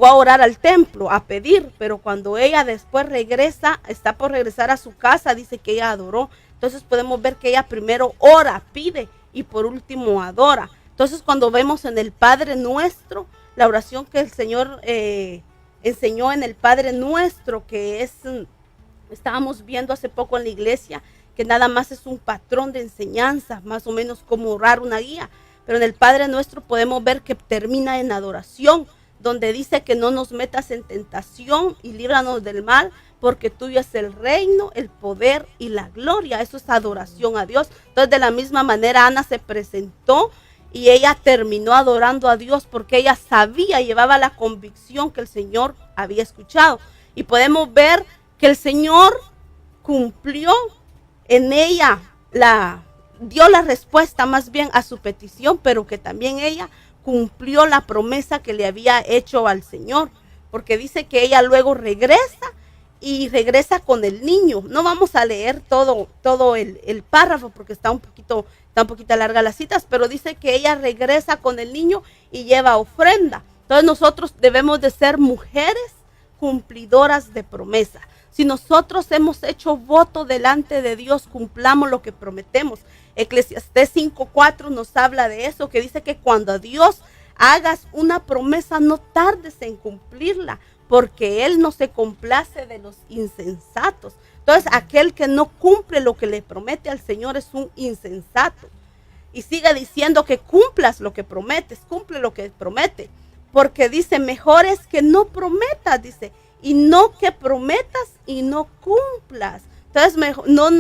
a orar al templo, a pedir, pero cuando ella después regresa, está por regresar a su casa, dice que ella adoró. Entonces podemos ver que ella primero ora, pide y por último adora. Entonces cuando vemos en el Padre Nuestro, la oración que el Señor enseñó en el Padre Nuestro, que estábamos viendo hace poco en la iglesia, que nada más es un patrón de enseñanza, más o menos como orar una guía. Pero en el Padre Nuestro podemos ver que termina en adoración, donde dice que no nos metas en tentación y líbranos del mal, porque tuyo es el reino, el poder y la gloria. Eso es adoración a Dios. Entonces de la misma manera Ana se presentó y ella terminó adorando a Dios porque ella sabía, llevaba la convicción que el Señor había escuchado. Y podemos ver que el Señor cumplió en ella, dio la respuesta más bien a su petición, pero que también ella cumplió la promesa que le había hecho al Señor, porque dice que ella luego regresa y regresa con el niño. No vamos a leer todo el párrafo porque está un poquito larga las citas, pero dice que ella regresa con el niño y lleva ofrenda. Entonces nosotros debemos de ser mujeres cumplidoras de promesa. Si nosotros hemos hecho voto delante de Dios, cumplamos lo que prometemos. Eclesiastés 5:4 nos habla de eso, que dice que cuando a Dios hagas una promesa, no tardes en cumplirla, porque Él no se complace de los insensatos. Entonces, aquel que no cumple lo que le promete al Señor es un insensato. Y sigue diciendo que cumplas lo que prometes, cumple lo que promete, porque dice, mejor es que no prometas, dice, y no que prometas y no cumplas. Entonces, mejor, no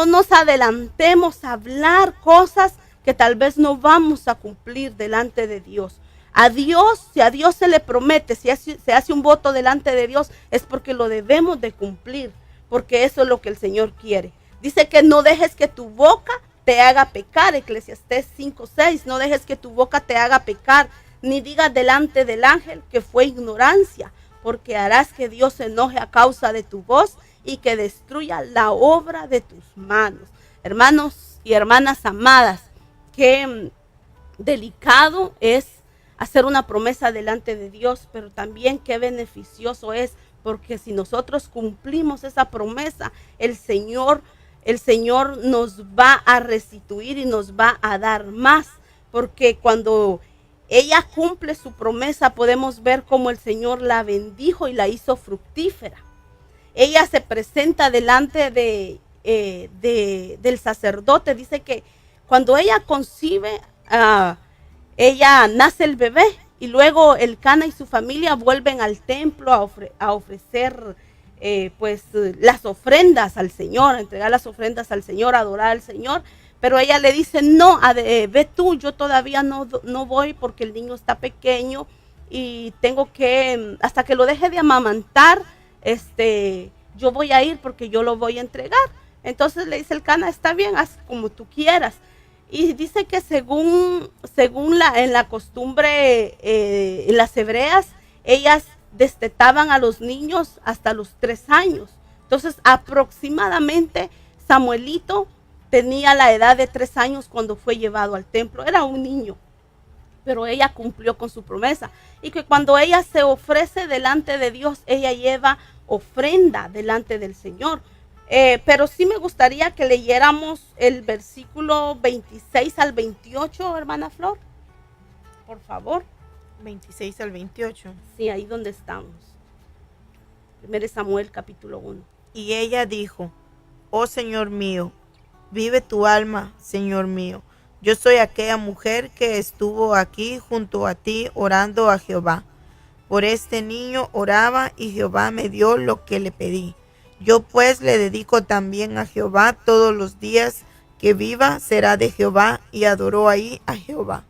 nos adelantemos a hablar cosas que tal vez no vamos a cumplir delante de Dios. A Dios, si a Dios se le promete, si se hace un voto delante de Dios, es porque lo debemos de cumplir, porque eso es lo que el Señor quiere. Dice que no dejes que tu boca te haga pecar, Eclesiastés 5:6, no dejes que tu boca te haga pecar, ni digas delante del ángel que fue ignorancia, porque harás que Dios se enoje a causa de tu voz y que destruya la obra de tus manos. Hermanos y hermanas amadas, qué delicado es hacer una promesa delante de Dios, pero también qué beneficioso es, porque si nosotros cumplimos esa promesa, el Señor nos va a restituir y nos va a dar más, porque cuando ella cumple su promesa, podemos ver cómo el Señor la bendijo y la hizo fructífera. Ella se presenta delante del sacerdote. Dice que cuando ella concibe, ella nace el bebé y luego el Cana y su familia vuelven al templo a ofrecer las ofrendas al Señor, a entregar las ofrendas al Señor, a adorar al Señor. Pero ella le dice, no, ve tú, yo todavía no voy porque el niño está pequeño y tengo que, hasta que lo deje de amamantar, yo voy a ir porque yo lo voy a entregar. Entonces le dice el Cana, está bien, haz como tú quieras. Y dice que según en la costumbre, en las hebreas, ellas destetaban a los niños hasta los 3 años. Entonces aproximadamente Samuelito tenía la edad de 3 años cuando fue llevado al templo. Era un niño, pero ella cumplió con su promesa. Y que cuando ella se ofrece delante de Dios, ella lleva ofrenda delante del Señor. Pero sí me gustaría que leyéramos el versículo 26 al 28, hermana Flor. Por favor. 26 al 28. Sí, ahí donde estamos. 1 Samuel capítulo 1. Y ella dijo, oh Señor mío, vive tu alma, Señor mío. Yo soy aquella mujer que estuvo aquí junto a ti orando a Jehová. Por este niño oraba y Jehová me dio lo que le pedí. Yo pues le dedico también a Jehová todos los días que viva será de Jehová, y adoró ahí a Jehová.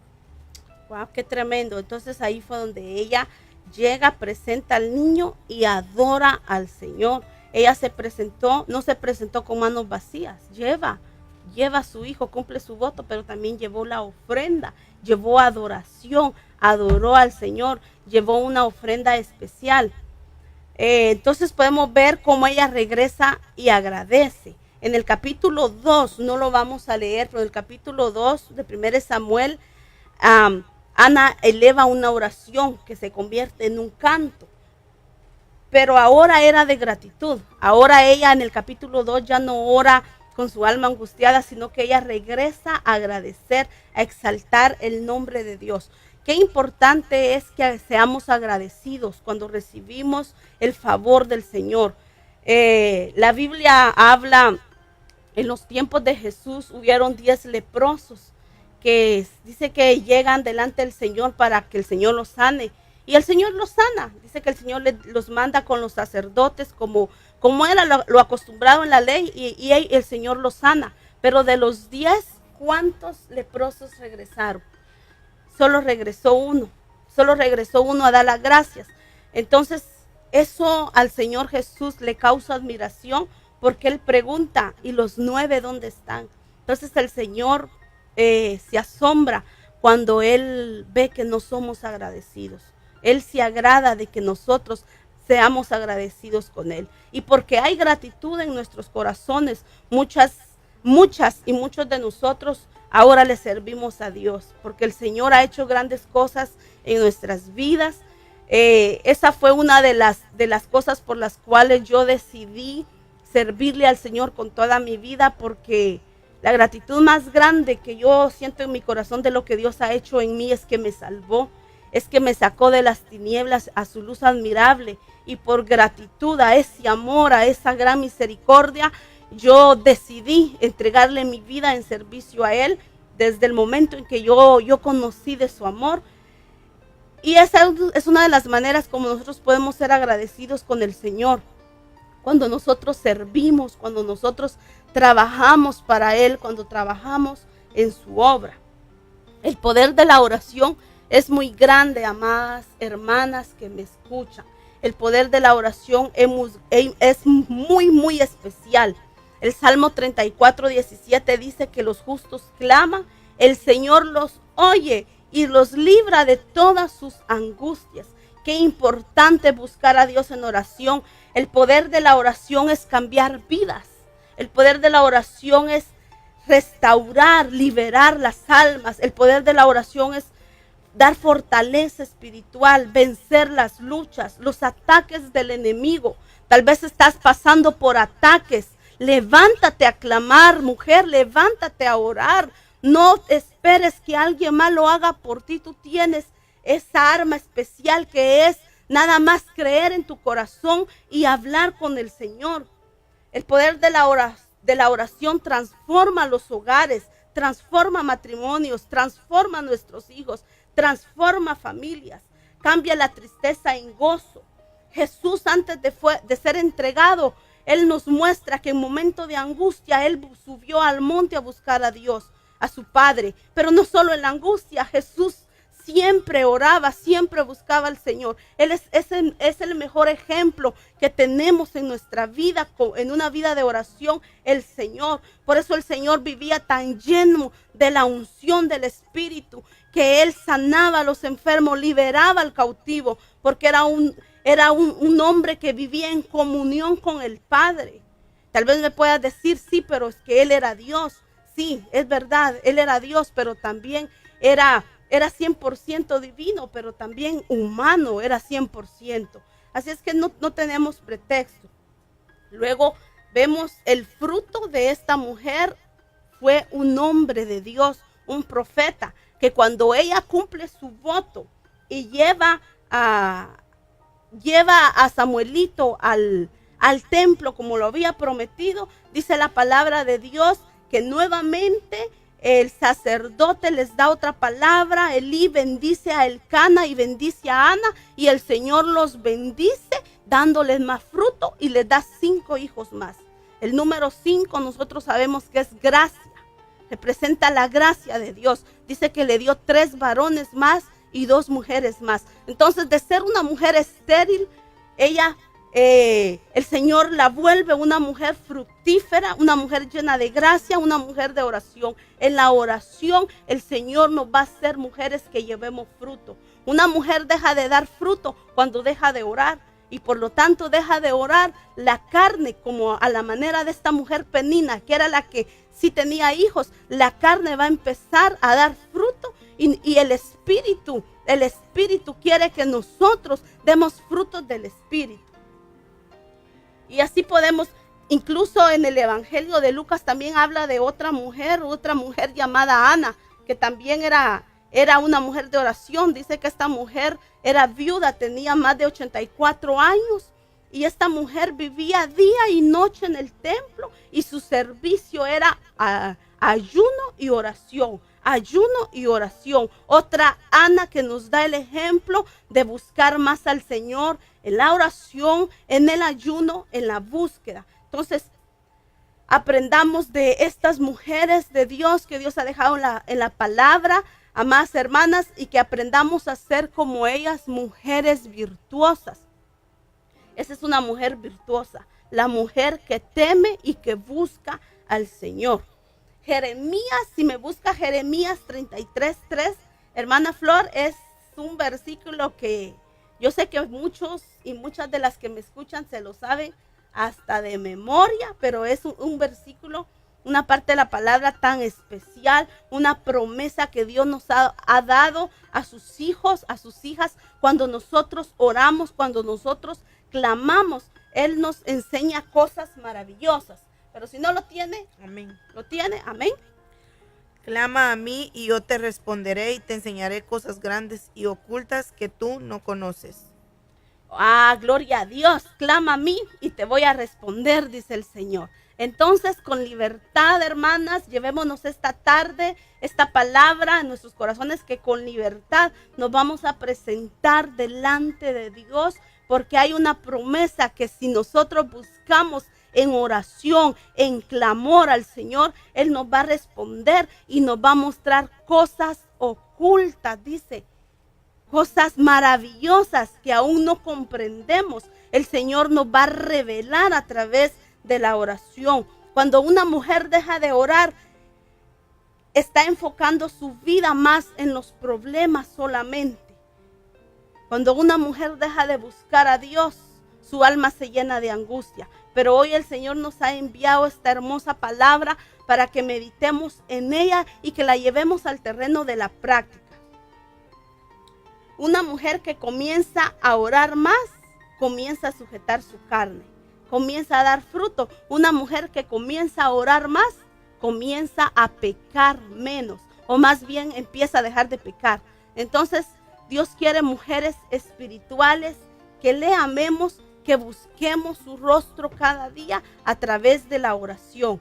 Wow, qué tremendo. Entonces ahí fue donde ella llega, presenta al niño y adora al Señor. Ella se presentó, no se presentó con manos vacías, lleva a su hijo, cumple su voto, pero también llevó la ofrenda, llevó adoración, adoró al Señor, llevó una ofrenda especial. Entonces podemos ver cómo ella regresa y agradece. En el capítulo 2, no lo vamos a leer, pero en el capítulo 2 de 1 Samuel, Ana eleva una oración que se convierte en un canto. Pero ahora era de gratitud. Ahora ella en el capítulo 2 ya no ora con su alma angustiada, sino que ella regresa a agradecer, a exaltar el nombre de Dios. Qué importante es que seamos agradecidos cuando recibimos el favor del Señor. La Biblia habla, en los tiempos de Jesús hubieron 10 leprosos que dice que llegan delante del Señor para que el Señor los sane. Y el Señor los sana. Dice que el Señor los manda con los sacerdotes como era lo acostumbrado en la ley, y el Señor los sana. Pero de los 10, ¿cuántos leprosos regresaron? Solo regresó uno a dar las gracias. Entonces, eso al Señor Jesús le causa admiración, porque Él pregunta, ¿y los 9 dónde están? Entonces el Señor se asombra cuando Él ve que no somos agradecidos. Él se agrada de que nosotros seamos agradecidos con Él. Y porque hay gratitud en nuestros corazones, muchos de nosotros ahora le servimos a Dios, porque el Señor ha hecho grandes cosas en nuestras vidas. Esa fue una de las cosas por las cuales yo decidí servirle al Señor con toda mi vida, porque la gratitud más grande que yo siento en mi corazón de lo que Dios ha hecho en mí es que me salvó, es que me sacó de las tinieblas a su luz admirable, y por gratitud a ese amor, a esa gran misericordia, yo decidí entregarle mi vida en servicio a Él desde el momento en que yo conocí de su amor. Y esa es una de las maneras como nosotros podemos ser agradecidos con el Señor. Cuando nosotros servimos, cuando nosotros trabajamos para Él, cuando trabajamos en su obra. El poder de la oración es muy grande, amadas hermanas que me escuchan. El poder de la oración es muy, muy especial. El Salmo 34:17 dice que los justos claman, el Señor los oye y los libra de todas sus angustias. Qué importante buscar a Dios en oración. El poder de la oración es cambiar vidas. El poder de la oración es restaurar, liberar las almas. El poder de la oración es dar fortaleza espiritual, vencer las luchas, los ataques del enemigo. Tal vez estás pasando por ataques. Levántate a clamar, mujer, levántate a orar. No esperes que alguien más lo haga por ti. Tú tienes esa arma especial que es nada más creer en tu corazón y hablar con el Señor. El poder de la oración transforma los hogares, transforma matrimonios, transforma nuestros hijos, transforma familias, cambia la tristeza en gozo. Jesús, antes de ser entregado, Él nos muestra que en momento de angustia Él subió al monte a buscar a Dios, a su Padre. Pero no solo en la angustia, Jesús siempre oraba, siempre buscaba al Señor. Él es el mejor ejemplo que tenemos en nuestra vida, en una vida de oración, el Señor. Por eso el Señor vivía tan lleno de la unción del Espíritu, que Él sanaba a los enfermos, liberaba al cautivo, porque era un hombre que vivía en comunión con el Padre. Tal vez me puedas decir, sí, pero es que Él era Dios. Sí, es verdad, Él era Dios, pero también era 100% divino, pero también humano, era 100%. Así es que no tenemos pretexto. Luego vemos el fruto de esta mujer fue un hombre de Dios, un profeta, que cuando ella cumple su voto y lleva a Samuelito al templo como lo había prometido, dice la palabra de Dios que nuevamente el sacerdote les da otra palabra. Elí bendice a Elcana y bendice a Ana, y el Señor los bendice dándoles más fruto y les da 5 hijos más. El número 5 nosotros sabemos que es gracia. representa la gracia de Dios. Dice que le dio 3 varones más y 2 mujeres más. Entonces, de ser una mujer estéril, ella, el Señor la vuelve una mujer fructífera, una mujer llena de gracia, una mujer de oración. En la oración, el Señor nos va a hacer mujeres que llevemos fruto. Una mujer deja de dar fruto cuando deja de orar. Y por lo tanto deja de orar. La carne, como a la manera de esta mujer Penina, que era la que sí tenía hijos, la carne va a empezar a dar fruto y el Espíritu quiere que nosotros demos frutos del Espíritu. Y así podemos, incluso en el Evangelio de Lucas también habla de otra mujer llamada Ana, que también era una mujer de oración. Dice que esta mujer era viuda, tenía más de 84 años. Y esta mujer vivía día y noche en el templo y su servicio era ayuno y oración. Ayuno y oración. Otra Ana que nos da el ejemplo de buscar más al Señor en la oración, en el ayuno, en la búsqueda. Entonces, aprendamos de estas mujeres de Dios que Dios ha dejado en la palabra, amadas hermanas, y que aprendamos a ser como ellas, mujeres virtuosas. Esa es una mujer virtuosa, la mujer que teme y que busca al Señor. Jeremías, si me busca Jeremías 33:3, hermana Flor, es un versículo que yo sé que muchos y muchas de las que me escuchan se lo saben hasta de memoria, pero es un versículo, una parte de la palabra tan especial, una promesa que Dios nos ha dado a sus hijos, a sus hijas, cuando nosotros oramos, cuando nosotros clamamos. Él nos enseña cosas maravillosas. Pero si no lo tiene, Amén. ¿Lo tiene? Amén. Clama a mí y yo te responderé y te enseñaré cosas grandes y ocultas que tú no conoces. Ah, gloria a Dios. Clama a mí y te voy a responder, dice el Señor. Entonces, con libertad, hermanas, llevémonos esta tarde, esta palabra en nuestros corazones, que con libertad nos vamos a presentar delante de Dios, porque hay una promesa que si nosotros buscamos en oración, en clamor al Señor, Él nos va a responder y nos va a mostrar cosas ocultas, dice, cosas maravillosas que aún no comprendemos. El Señor nos va a revelar a través de la oración. Cuando una mujer deja de orar, está enfocando su vida más en los problemas solamente. Cuando una mujer deja de buscar a Dios, su alma se llena de angustia. Pero hoy el Señor nos ha enviado esta hermosa palabra para que meditemos en ella y que la llevemos al terreno de la práctica. Una mujer que comienza a orar más, comienza a sujetar su carne, comienza a dar fruto. Una mujer que comienza a orar más, comienza a pecar menos, o más bien empieza a dejar de pecar. Entonces, Dios quiere mujeres espirituales que le amemos, que busquemos su rostro cada día a través de la oración.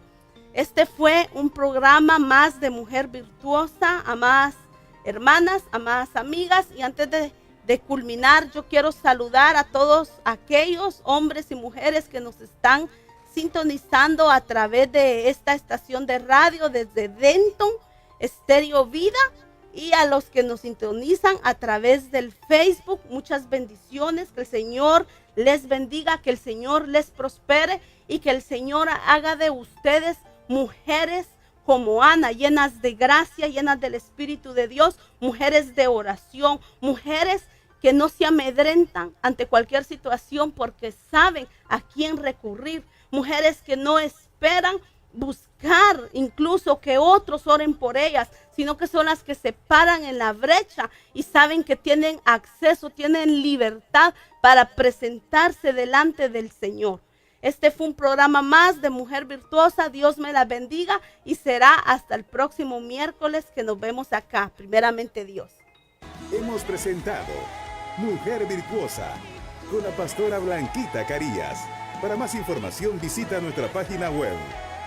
Este fue un programa más de Mujer Virtuosa, amadas hermanas, amadas amigas. Y antes de culminar, yo quiero saludar a todos aquellos hombres y mujeres que nos están sintonizando a través de esta estación de radio desde Denton, Estéreo Vida, y a los que nos sintonizan a través del Facebook. Muchas bendiciones, que el Señor les bendiga, que el Señor les prospere y que el Señor haga de ustedes mujeres como Ana, llenas de gracia, llenas del Espíritu de Dios, mujeres de oración, mujeres que no se amedrentan ante cualquier situación porque saben a quién recurrir, mujeres que no esperan buscar incluso que otros oren por ellas, sino que son las que se paran en la brecha y saben que tienen acceso, tienen libertad para presentarse delante del Señor. Este fue un programa más de Mujer Virtuosa. Dios me la bendiga y será hasta el próximo miércoles que nos vemos acá, primeramente Dios. Hemos presentado Mujer Virtuosa con la pastora Blanquita Carías. Para más información visita nuestra página web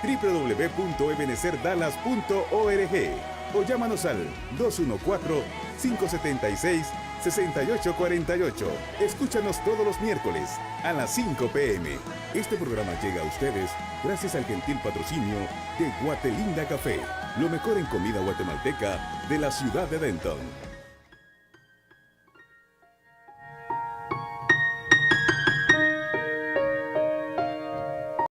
www.ebenezerdallas.org o llámanos al 214-576 6848. Escúchanos todos los miércoles a las 5 p.m. Este programa llega a ustedes gracias al gentil patrocinio de Guatelinda Café, lo mejor en comida guatemalteca de la ciudad de Denton.